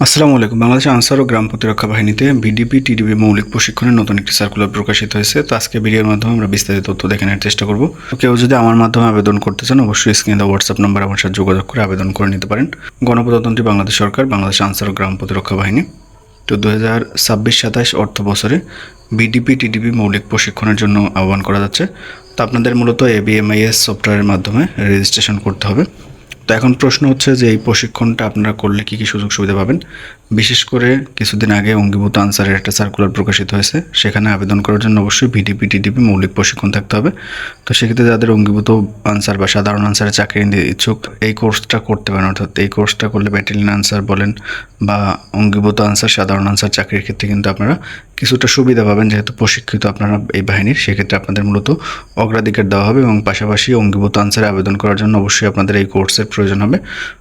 আসসালামু আলাইকুম। বাংলাদেশ আনসার ও গ্রাম প্রতিরক্ষা বাহিনীতে বিডিপি টিডিপি মৌলিক প্রশিক্ষণের নতুন একটি সার্কুলার প্রকাশিত হয়েছে। তো আজকে ভিডিওর মাধ্যমে আমরা বিস্তারিত তথ্য দেখে নেওয়ার চেষ্টা করব। তো কেউ যদি আমার মাধ্যমে আবেদন করতে চান, অবশ্যই স্ক্রিনে দেওয়া হোয়াটসঅ্যাপ নাম্বার আমার সাথে যোগাযোগ করে আবেদন করে নিতে পারেন। গণপ্রজাতন্ত্রী বাংলাদেশ সরকার, বাংলাদেশ আনসার ও গ্রাম প্রতিরক্ষা বাহিনী। তো 2026-27 অর্থ বছরে বিডিপি টিডিপি মৌলিক প্রশিক্ষণের জন্য আহ্বান করা যাচ্ছে। তো আপনাদের মূলত এবিএমআইএস সফটওয়্যারের মাধ্যমে রেজিস্ট্রেশন করতে হবে। তো এখন প্রশ্ন হচ্ছে যে এই প্রশিক্ষণটা আপনারা করলে কী কী সুযোগ সুবিধা পাবেন। বিশেষ করে কিছুদিন আগে অঙ্গীভূত আনসারের একটা সার্কুলার প্রকাশিত হয়েছে, সেখানে আবেদন করার জন্য অবশ্যই বিডিপি টিডিপি মৌলিক প্রশিক্ষণ থাকতে হবে। তো সেক্ষেত্রে যাদের অঙ্গীভূত আনসার বা সাধারণ আনসারের চাকরি নিতে ইচ্ছুক, এই কোর্সটা করতে পারেন। অর্থাৎ এই কোর্সটা করলে ব্যাটালিয়ন আনসার বলেন বা অঙ্গীভূত আনসার, সাধারণ আনসার চাকরির ক্ষেত্রে কিন্তু আপনারা কিছুটা সুবিধা পাবেন, যেহেতু প্রশিক্ষিত আপনারা এই বাহিনীর। সেক্ষেত্রে আপনাদের মূলত অগ্রাধিকার দেওয়া হবে এবং পাশাপাশি অঙ্গীভূত আনসারে আবেদন করার জন্য অবশ্যই আপনাদের এই কোর্সের প্রয়োজন হবে।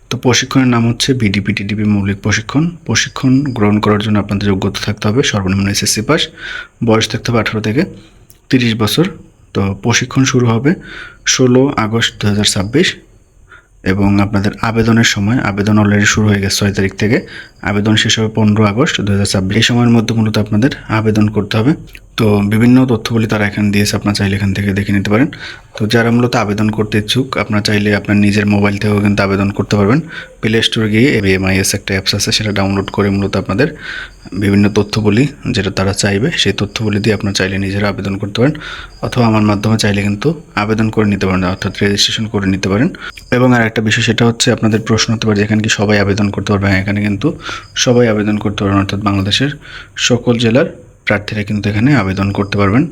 তো প্রশিক্ষণের নাম হচ্ছে বিডিপি টিডিপি মৌলিক প্রশিক্ষণ। প্রশিক্ষণ গ্রহণ করার জন্য আপনাদের যোগ্যতা থাকতে হবে সর্বনিম্ন এসএসসি পাস, বয়স থাকতে হবে 18 থেকে 30 বছর। তো প্রশিক্ষণ শুরু হবে 16 আগস্ট 2026 এবং আপনাদের আবেদনের সময়, আবেদন অলরেডি শুরু হয়ে গেছে 6 তারিখ থেকে, আবেদন শেষ হবে 15 আগস্ট 2026। এই সময়ের মধ্যে মূলত আপনাদের আবেদন করতে হবে। তো বিভিন্ন তথ্যগুলি তারা এখানে দিয়েছে, আপনার চাইলে এখান থেকে দেখে নিতে পারেন। তো যারা মূলত আবেদন করতে ইচ্ছুক, আপনার চাইলে আপনার নিজের মোবাইল থেকেও কিন্তু আবেদন করতে পারবেন। প্লে স্টোরে গিয়ে এবিএমআইএস একটা অ্যাপস আছে, সেটা ডাউনলোড করে মূলত আপনাদের বিভিন্ন তথ্যগুলি যেটা তারা চাইবে, সেই তথ্যগুলি দিয়ে আপনার চাইলে নিজেরা আবেদন করতে পারেন, অথবা আমার মাধ্যমে চাইলে কিন্তু আবেদন করে নিতে পারেন, অর্থাৎ রেজিস্ট্রেশন করে নিতে পারেন। এবং আর একটা বিষয়, সেটা হচ্ছে আপনাদের প্রশ্ন হতে পারে এখানে কি সবাই আবেদন করতে পারবে। এখানে কিন্তু সবাই আবেদন করতে পারবেন, অর্থাৎ বাংলাদেশের সকল জেলার প্রার্থীরা কিন্তু এখানে আবেদন করতে পারবেন।